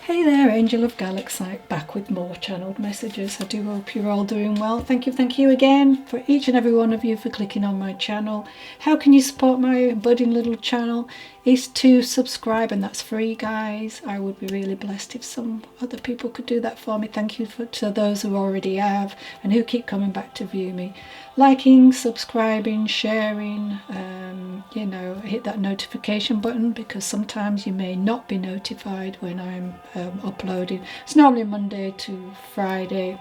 Hey there, Angel of Galaxite, back with more channeled messages. I do hope you're all doing well. Thank you again for each and every one of you for clicking on my channel. How can you support my budding little channel? Is to subscribe, and that's free, guys. I would be really blessed if some other people could do that for me. Thank you to those who already have and who keep coming back to view me. Liking, subscribing, sharing, hit that notification button, because sometimes you may not be notified when I'm uploading. It's normally Monday to Friday,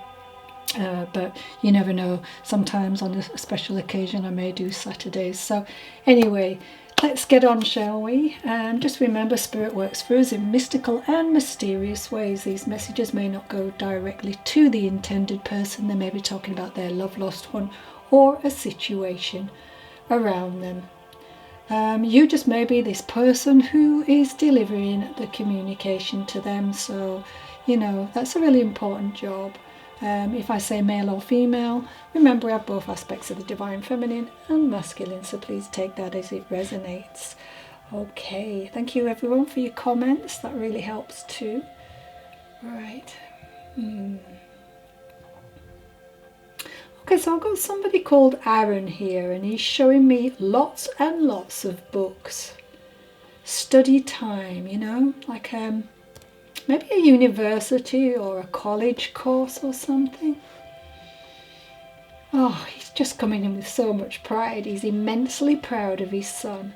but you never know. Sometimes on a special occasion I may do Saturdays. So anyway, let's get on, shall we? Just remember, Spirit works for us in mystical and mysterious ways. These messages may not go directly to the intended person. They may be talking about their love lost one or a situation around them. You just may be this person who is delivering the communication to them. So, that's a really important job. If I say male or female, remember I have both aspects of the divine feminine and masculine, so please take that as it resonates. Okay, thank you everyone for your comments. That really helps too. Right. Okay, so I've got somebody called Aaron here, and he's showing me lots and lots of books. Study time, like maybe a university or a college course or something. Oh, he's just coming in with so much pride. He's immensely proud of his son,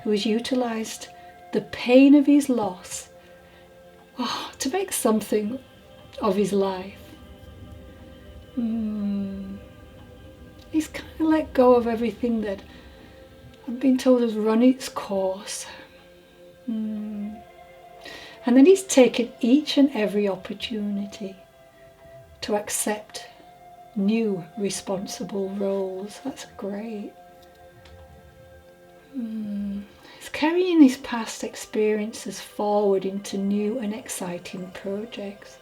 who has utilised the pain of his loss to make something of his life. He's kind of let go of everything that I've been told has run its course. And then he's taken each and every opportunity to accept new responsible roles. That's great. He's carrying his past experiences forward into new and exciting projects.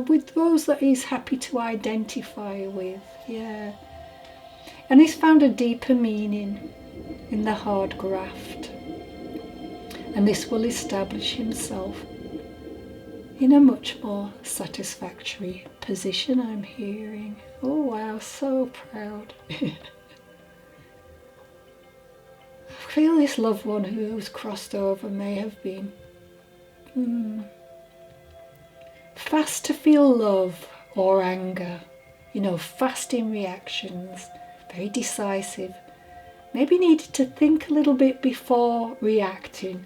With those that he's happy to identify with, yeah. And he's found a deeper meaning in the hard graft. And this will establish himself in a much more satisfactory position, I'm hearing. Oh wow, so proud. I feel this loved one who's crossed over may have been fast to feel love or anger, fast in reactions, very decisive, maybe needed to think a little bit before reacting,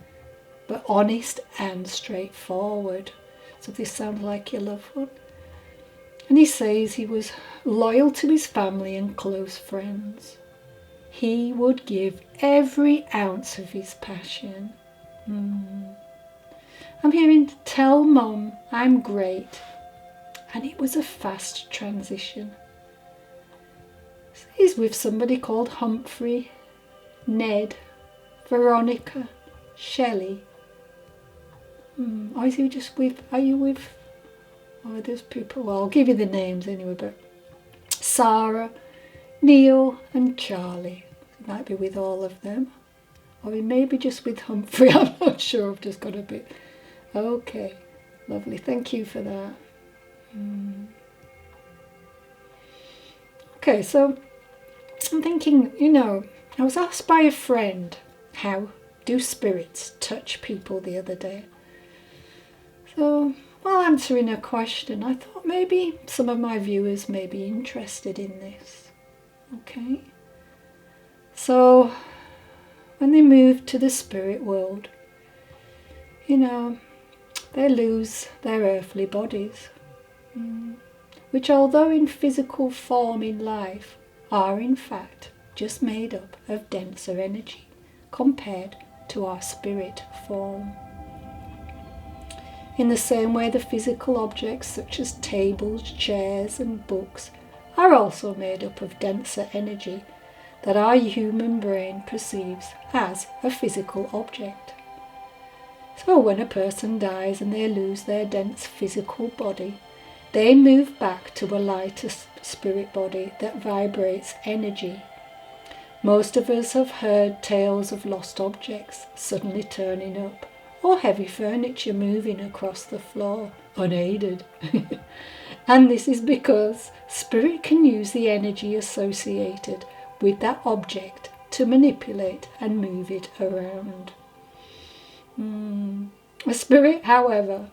but honest and straightforward. So this sounds like your loved one. And he says he was loyal to his family and close friends. He would give every ounce of his passion. I'm hearing, tell Mum I'm great. And it was a fast transition. So he's with somebody called Humphrey, Ned, Veronica, Shelley. Or is he just with, are you with, there's people, well, I'll give you the names anyway, but Sarah, Neil and Charlie. He might be with all of them. Or he may be just with Humphrey, I'm not sure, I've just got a bit. Okay, lovely, thank you for that. Okay, so I'm thinking, I was asked by a friend, how do spirits touch people the other day? So while answering her question, I thought maybe some of my viewers may be interested in this. Okay, so when they move to the spirit world, they lose their earthly bodies, which although in physical form in life, are in fact just made up of denser energy compared to our spirit form. In the same way, the physical objects such as tables, chairs and books are also made up of denser energy that our human brain perceives as a physical object. So when a person dies and they lose their dense physical body, they move back to a lighter spirit body that vibrates energy Most of us have heard tales of lost objects suddenly turning up, or heavy furniture moving across the floor, unaided. And this is because spirit can use the energy associated with that object to manipulate and move it around. A spirit, however,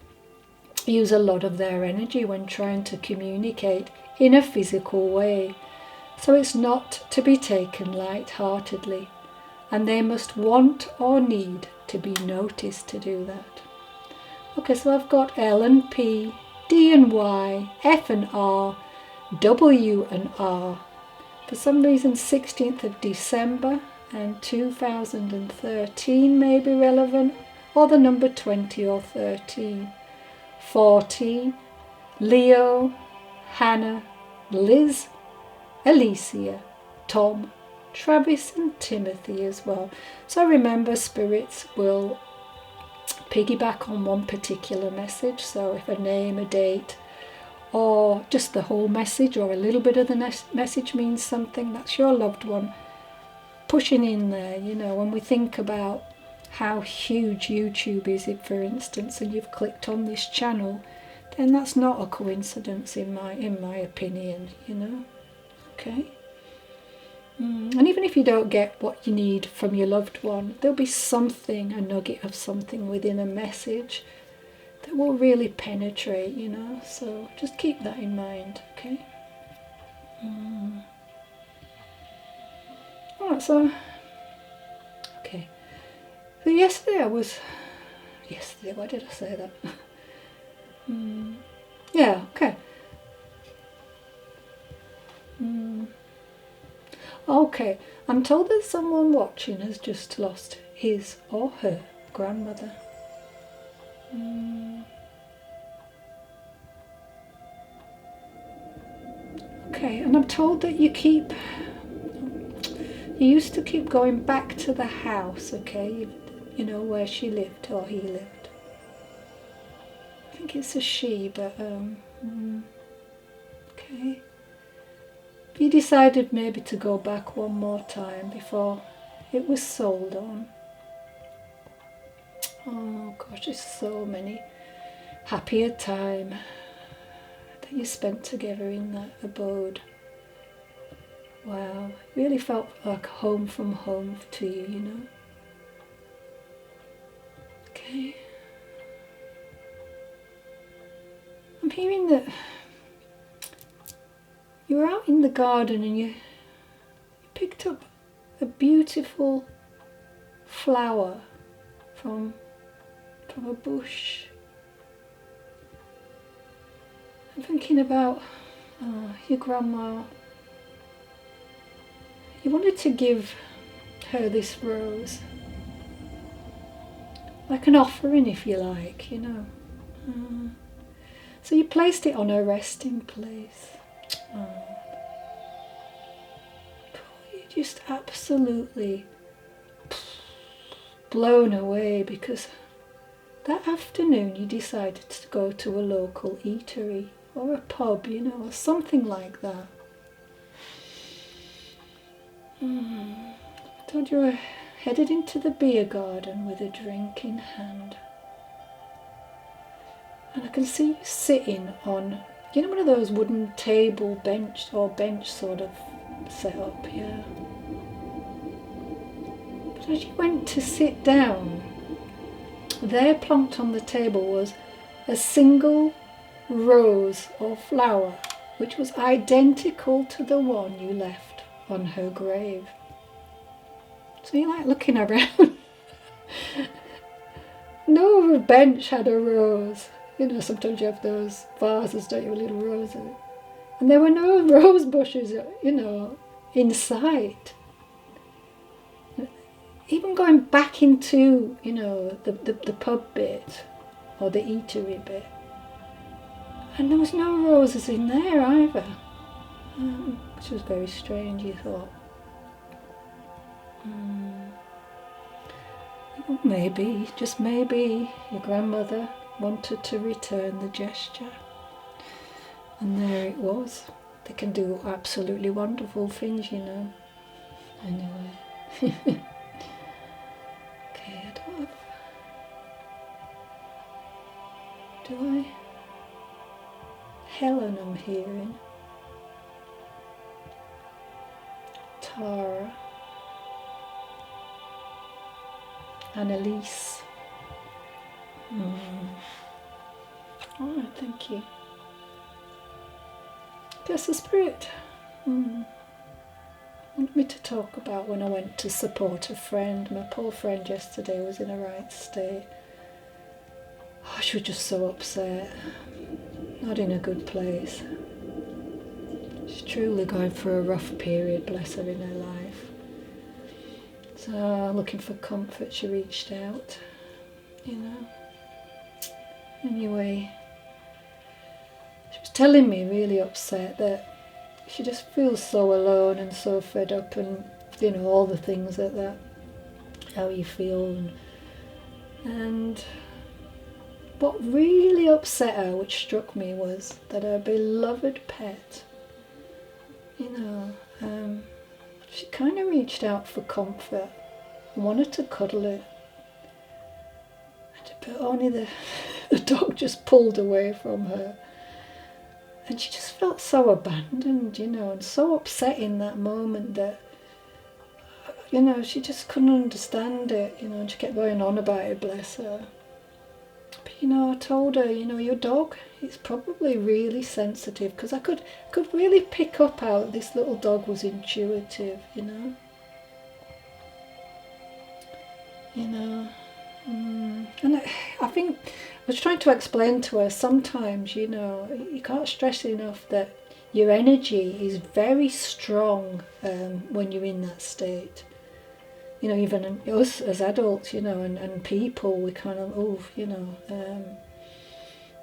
use a lot of their energy when trying to communicate in a physical way, so it's not to be taken light-heartedly, and they must want or need to be noticed to do that. Okay, so I've got L and P, D and Y, F and R, W and R. For some reason 16th of December and 2013 may be relevant, or the number 20 or 13. 14, Leo, Hannah, Liz, Alicia, Tom, Travis and Timothy as well. So remember, spirits will piggyback on one particular message. So if a name, a date, or just the whole message or a little bit of the message means something, that's your loved one pushing in there. You know, when we think about how huge YouTube is, if for instance, and you've clicked on this channel, then that's not a coincidence in my opinion, you know. Okay. And even if you don't get what you need from your loved one, there'll be something, a nugget of something within a message that will really penetrate, you know. So just keep that in mind, okay. Alright, so okay. So yesterday, why did I say that? Yeah, okay. Okay, I'm told that someone watching has just lost his or her grandmother. Okay, and I'm told that you used to keep going back to the house, okay, you know, where she lived or he lived. I think it's a she, but okay. You decided maybe to go back one more time before it was sold on. Oh gosh, there's so many happier time that you spent together in that abode. Wow, it really felt like home from home to you, you know. Okay. I'm hearing that you were out in the garden and you picked up a beautiful flower from a bush. I'm thinking about your grandma. You wanted to give her this rose, like an offering, if you like, you know. So you placed it on her resting place. You're just absolutely blown away because that afternoon you decided to go to a local eatery or a pub, you know, or something like that. I thought you were headed into the beer garden with a drink in hand. And I can see you sitting on, you know, one of those wooden table bench sort of setup, yeah. But as you went to sit down, there plonked on the table was a single rose or flower, which was identical to the one you left on her grave. So you're like looking around. No other bench had a rose. You know, sometimes you have those vases, don't you, with little roses. And there were no rose bushes, you know, in sight. Even going back into, you know, the pub bit or the eatery bit. And there was no roses in there either. Which was very strange, you thought. Maybe, just maybe, your grandmother wanted to return the gesture. And there it was. They can do absolutely wonderful things, you know. Anyway. Okay, I don't have... Do I? Helen I'm hearing. Tara. Annalise. Alright, thank you. Guess the spirit wanted me to talk about when I went to support a friend. My poor friend yesterday was in a right state. Oh, she was just so upset. Not in a good place. She's truly going through a rough period, bless her, in her life. So, looking for comfort, she reached out, you know. Anyway, she was telling me, really upset, that she just feels so alone and so fed up, and, you know, all the things that how you feel. And what really upset her, which struck me, was that her beloved pet, you know, she kind of reached out for comfort, wanted to cuddle it, but only the dog just pulled away from her. And she just felt so abandoned, you know, and so upset in that moment that, you know, she just couldn't understand it, you know, and she kept going on about it, bless her. But, you know, I told her, you know, your dog, it's probably really sensitive, because I could really pick up how this little dog was intuitive, you know. You know, and I think I was trying to explain to her, sometimes, you know, you can't stress enough that your energy is very strong when you're in that state. You know, even us as adults, you know, and people, we kind of, you know,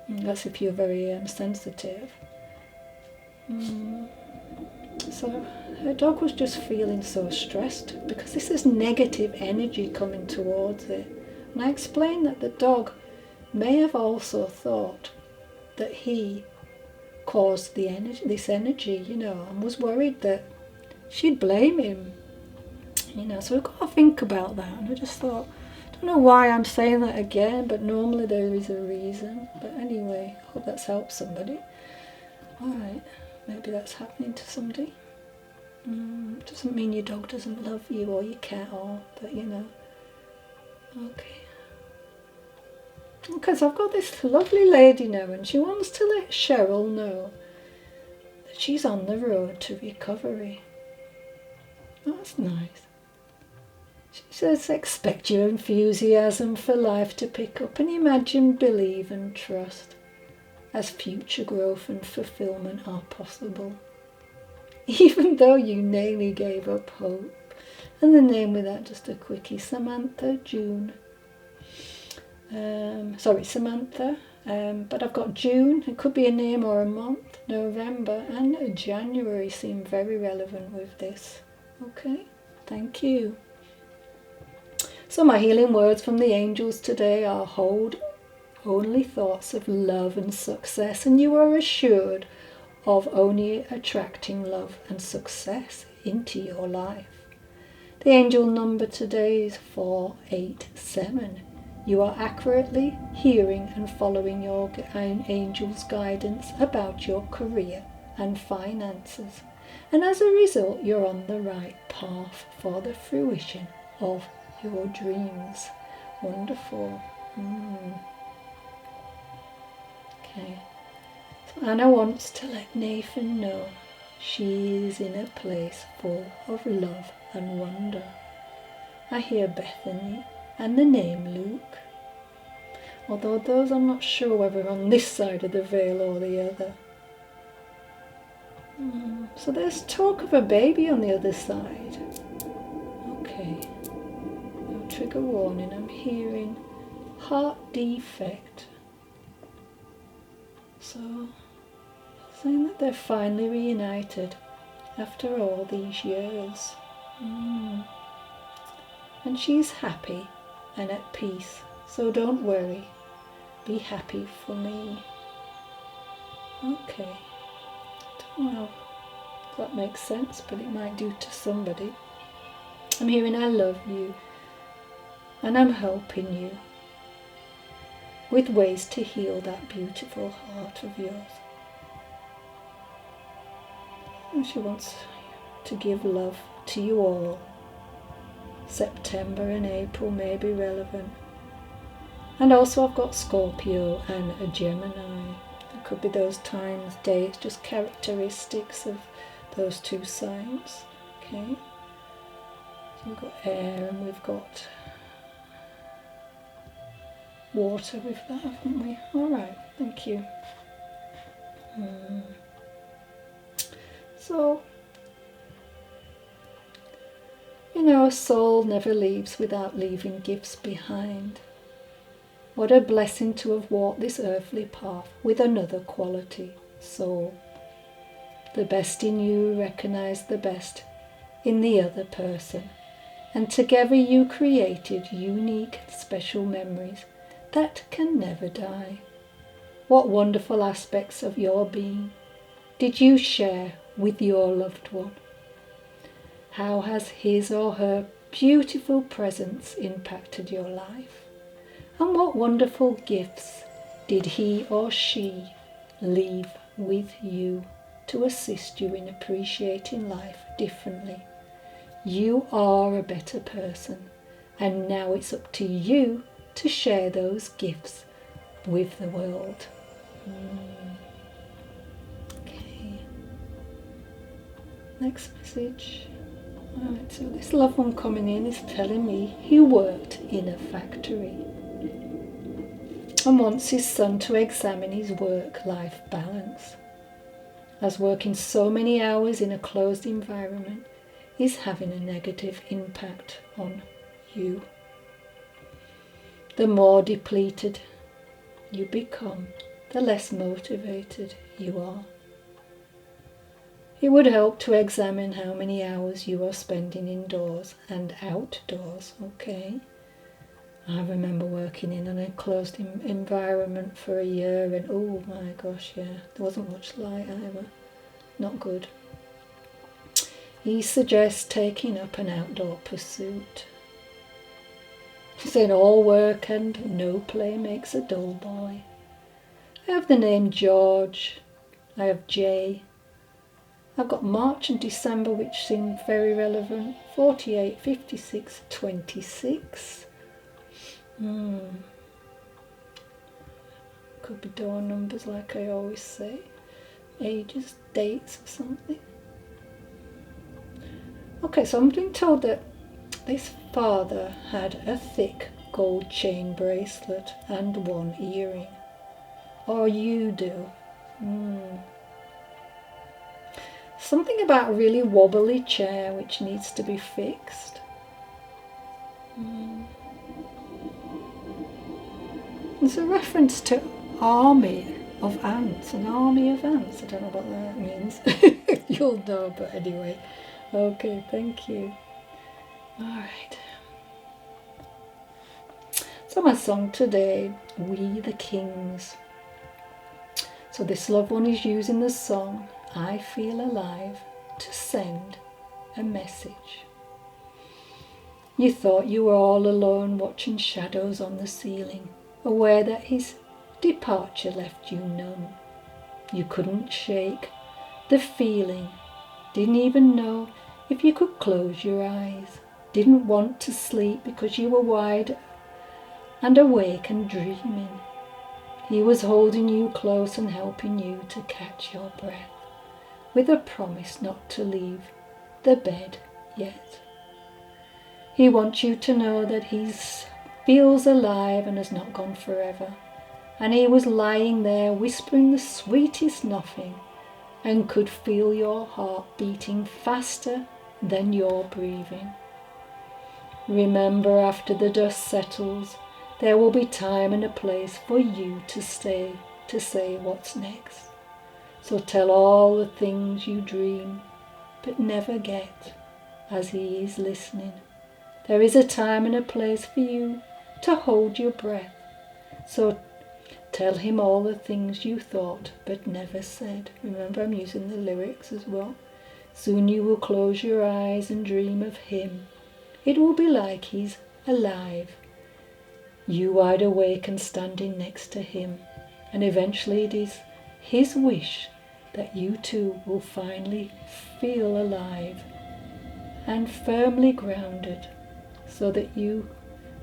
that's if you're very sensitive. So her dog was just feeling so stressed because this is negative energy coming towards it. And I explained that the dog may have also thought that he caused the energy, this energy, you know, and was worried that she'd blame him. You know, so we've got to think about that. And I just thought, I don't know why I'm saying that again, but normally there is a reason. But anyway, I hope that's helped somebody. Alright, maybe that's happening to somebody. Doesn't mean your dog doesn't love you or your cat, or, but you know. Okay. Okay, so I've got this lovely lady now, and she wants to let Cheryl know that she's on the road to recovery. That's nice. She says, expect your enthusiasm for life to pick up, and imagine, believe and trust as future growth and fulfillment are possible. Even though you nearly gave up hope. And the name with that, just a quickie, Samantha June. Samantha, but I've got June, it could be a name or a month, November and January seem very relevant with this. Okay, thank you. So my healing words from the angels today are: hold only thoughts of love and success, and you are assured of only attracting love and success into your life. The angel number today is 487. You are accurately hearing and following your angel's guidance about your career and finances, and as a result you're on the right path for the fruition of your dreams. Wonderful. Okay. So Anna wants to let Nathan know she is in a place full of love and wonder. I hear Bethany and the name Luke, although those I'm not sure whether on this side of the veil or the other. So there's talk of a baby on the other side. Okay. No trigger warning. I'm hearing heart defect. So, saying that they're finally reunited after all these years. And she's happy and at peace, so don't worry. Be happy for me. Okay. Don't know if that makes sense, but it might do to somebody. I'm hearing I love you, and I'm helping you with ways to heal that beautiful heart of yours. And she wants to give love to you all. September and April may be relevant. And also I've got Scorpio and a Gemini. It could be those times, dates, just characteristics of those two signs. Okay. So we've got air and we've got water with that, haven't we? Alright, thank you. So, you know, a soul never leaves without leaving gifts behind. What a blessing to have walked this earthly path with another quality, soul. The best in you recognise the best in the other person, and together you created unique, special memories that can never die. What wonderful aspects of your being did you share with your loved one? How has his or her beautiful presence impacted your life? And what wonderful gifts did he or she leave with you to assist you in appreciating life differently? You are a better person, and now it's up to you to share those gifts with the world. Okay. Next message. Alright, so this loved one coming in is telling me he worked in a factory and wants his son to examine his work-life balance, as working so many hours in a closed environment is having a negative impact on you. The more depleted you become, the less motivated you are. It would help to examine how many hours you are spending indoors and outdoors, okay? I remember working in an enclosed environment for a year, and oh my gosh, yeah, there wasn't much light either. Not good. He suggests taking up an outdoor pursuit. Saying all work and no play makes a dull boy. I have the name George. I have Jay. I've got March and December, which seem very relevant. 48, 56, 26. Could be door numbers, like I always say. Ages, dates or something. Okay, so I'm being told that this father had a thick gold chain bracelet and one earring. Or you do. Something about a really wobbly chair which needs to be fixed. There's a reference to army of ants, an army of ants. I don't know what that means. You'll know, but anyway. Okay, thank you. Alright. So my song today, We the Kings. So this loved one is using the song I Feel Alive to send a message. You thought you were all alone watching shadows on the ceiling, aware that his departure left you numb. You couldn't shake the feeling, didn't even know if you could close your eyes, didn't want to sleep because you were wide and awake and dreaming. He was holding you close and helping you to catch your breath, with a promise not to leave the bed yet. He wants you to know that he feels alive and has not gone forever. And he was lying there whispering the sweetest nothing and could feel your heart beating faster than your breathing. Remember, after the dust settles, there will be time and a place for you to stay to say what's next. So tell all the things you dream but never get, as he is listening. There is a time and a place for you to hold your breath. So tell him all the things you thought but never said. Remember, I'm using the lyrics as well. Soon you will close your eyes and dream of him It will be like he's alive, you wide awake and standing next to him, and eventually it is his wish that you too will finally feel alive and firmly grounded, so that you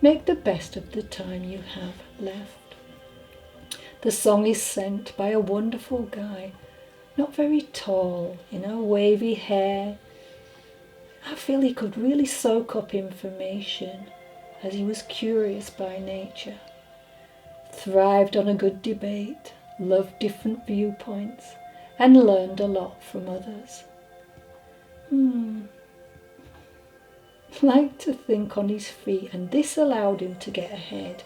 make the best of the time you have left. The song is sent by a wonderful guy, not very tall, wavy hair. I feel he could really soak up information, as he was curious by nature, thrived on a good debate, loved different viewpoints, and learned a lot from others. Liked to think on his feet, and this allowed him to get ahead.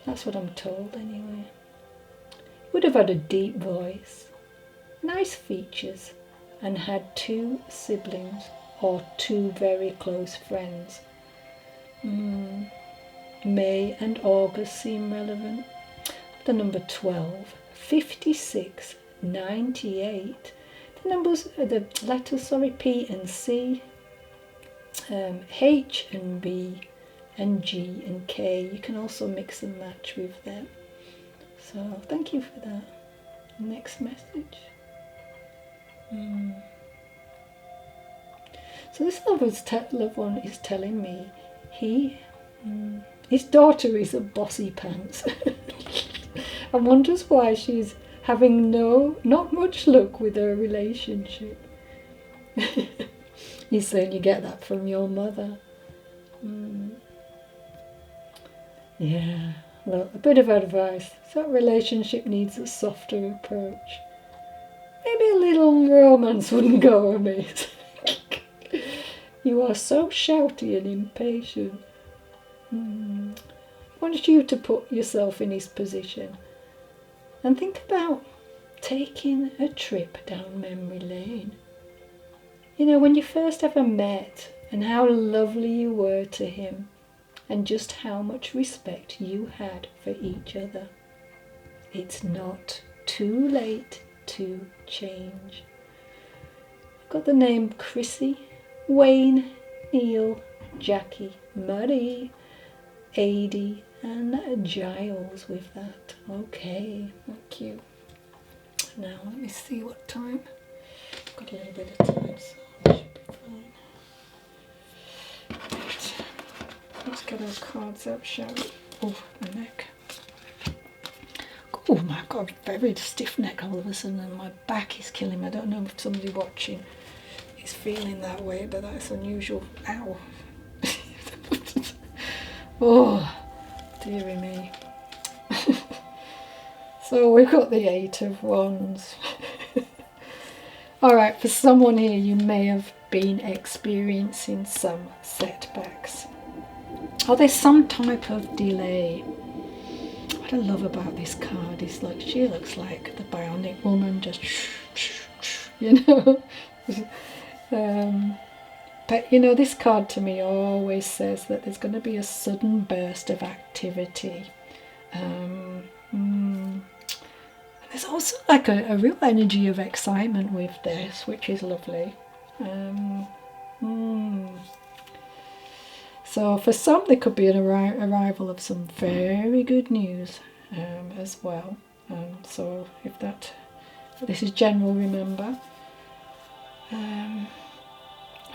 That's what I'm told anyway. He would have had a deep voice, nice features, and had 2 siblings or 2 very close friends. May and August seem relevant. The number 12, 56, 98. The letters, P and C, H and B, and G and K. You can also mix and match with them. So thank you for that. Next message. So this loved one is telling me his daughter is a bossy pants and wonders why she's having not much luck with her relationship. He's saying you get that from your mother. Yeah, look, a bit of advice. That relationship needs a softer approach. Maybe a little romance wouldn't go amiss. You are so shouty and impatient. I want you to put yourself in his position and think about taking a trip down memory lane. When you first ever met, and how lovely you were to him, and just how much respect you had for each other. It's not too late to change. I've got the name Chrissy, Wayne, Neil, Jackie, Marie, Adi, and Giles with that. Okay, thank you. Now let me see what time. I've got a little bit of time, so I should be fine. Right. Let's get our cards out, shall we? Oh, my neck. Oh my God, very stiff neck all of a sudden, and my back is killing me. I don't know if somebody watching is feeling that way, but that's unusual. Ow. Oh, dearie me. So we've got the 8 of Wands. Alright, for someone here, you may have been experiencing some setbacks. Or there's some type of delay. What I love about this card is, like, she looks like the bionic woman, just but this card to me always says that there's going to be a sudden burst of activity. There's also like a real energy of excitement with this, which is lovely. So for some, there could be an arrival of some very good news as well. So if this is general, remember.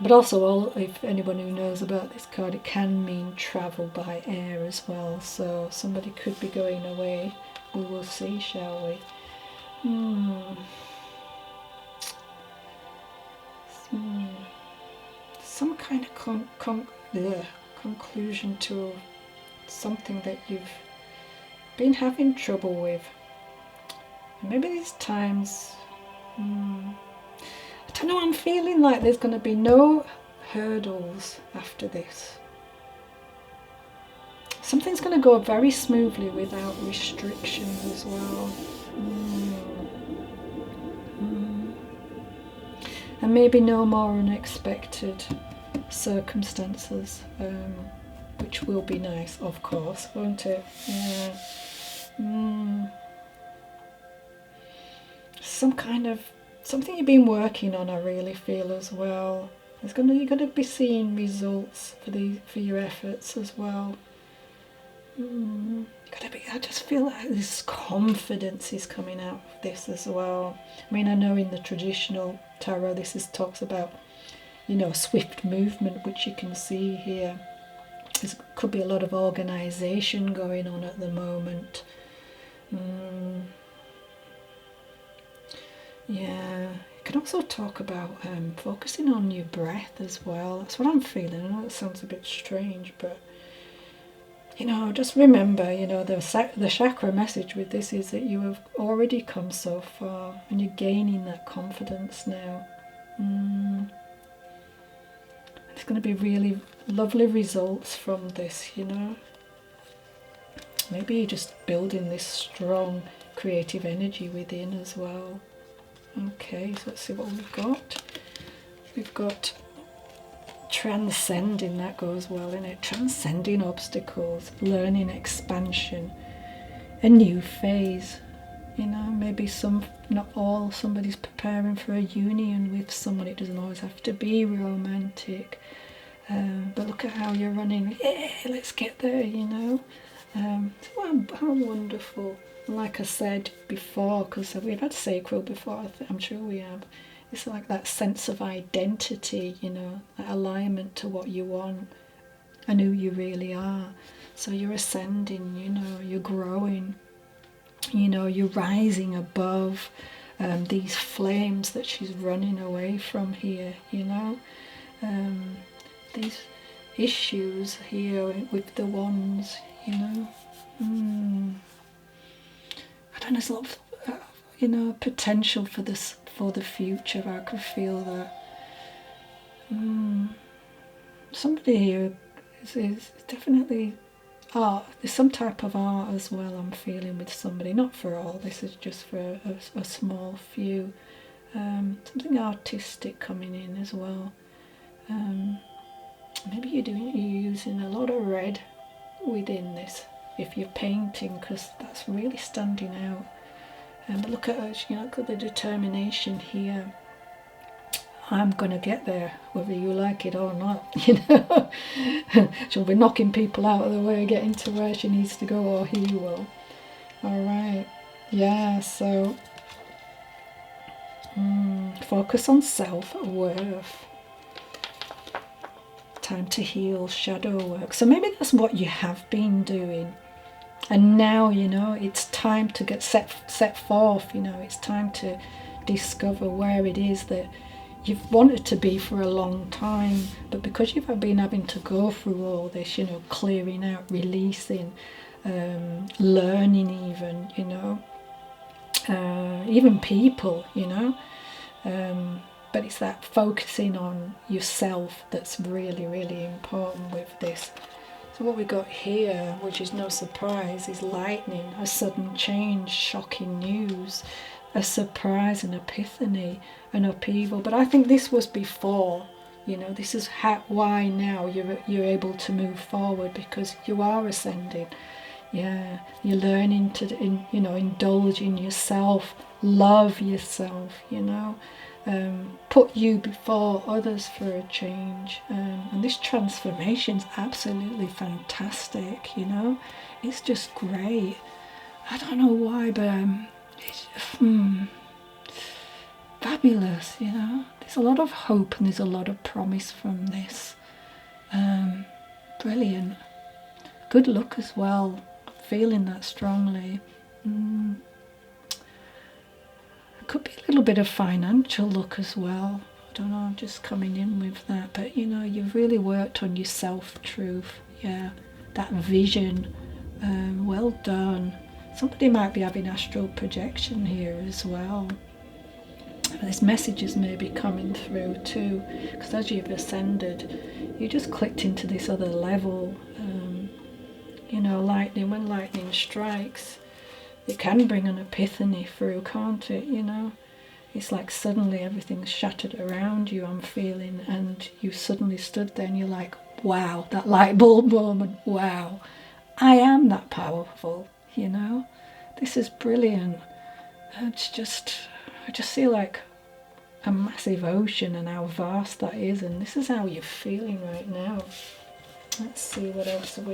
But also, if anyone who knows about this card, it can mean travel by air as well. So somebody could be going away. We will see, shall we? Some kind of conclusion to something that you've been having trouble with. Maybe these times, I don't know, I'm feeling like there's going to be no hurdles after this. Something's going to go very smoothly without restrictions as well. And maybe no more unexpected circumstances, which will be nice, of course, won't it? Yeah. Some kind of something you've been working on, I really feel as well. You're going to be seeing results for your efforts as well. I just feel like this confidence is coming out of this as well. I mean, I know in the traditional tarot talks about, swift movement, which you can see here. There could be a lot of organisation going on at the moment. Yeah, you can also talk about focusing on your breath as well. That's what I'm feeling. I know it sounds a bit strange, but just remember, the chakra message with this is that you have already come so far and you're gaining that confidence now. It's going to be really lovely results from this, Maybe you're just building this strong creative energy within as well. Okay, so let's see what we've got. We've got transcending, that goes well in it. Transcending obstacles, learning expansion, a new phase. Maybe somebody's preparing for a union with someone. It doesn't always have to be romantic. But look at how you're running. Yeah, let's get there, How wonderful. Like I said before, because we've had sacral before, I'm sure we have. It's like that sense of identity, that alignment to what you want and who you really are. So you're ascending, you're growing, you're rising above these flames that she's running away from here, these issues here with the wands, I don't know, there's a lot of, potential for this, for the future. I could feel that. Somebody here is definitely art. There's some type of art as well I'm feeling with somebody. Not for all, this is just for a small few. Something artistic coming in as well. Maybe you're using a lot of red within this if you're painting, because that's really standing out. But look at her, look at the determination here. I'm going to get there, whether you like it or not, She'll be knocking people out of the way, getting to where she needs to go, or he will. Alright, yeah, so focus on self-worth. Time to heal shadow work. So maybe that's what you have been doing. And now, it's time to get set forth, it's time to discover where it is that you've wanted to be for a long time, but because you've been having to go through all this, clearing out, releasing, learning even people, but it's that focusing on yourself that's really, really important with this. So what we got here, which is no surprise, is lightning, a sudden change, shocking news, a surprise, an epiphany, an upheaval. But I think this was before, this is why now you're able to move forward, because you are ascending. Yeah, you're learning to, indulge in yourself, love yourself, put you before others for a change. And this transformation's absolutely fantastic, It's just great. I don't know why, but it's fabulous, There's a lot of hope and there's a lot of promise from this. Brilliant. Good luck as well. Feeling that strongly. Could be a little bit of financial luck as well. I don't know, I'm just coming in with that. But you've really worked on your self-truth. Yeah, that vision. Well done. Somebody might be having astral projection here as well. There's messages maybe coming through too, because as you've ascended, you just clicked into this other level. Lightning, when lightning strikes, it can bring an epiphany through, can't it? It's like suddenly everything's shattered around you, I'm feeling, and you suddenly stood there and you're like, wow, that light bulb moment, wow, I am that powerful, This is brilliant. I just feel like a massive ocean and how vast that is, and this is how you're feeling right now. Let's see what else we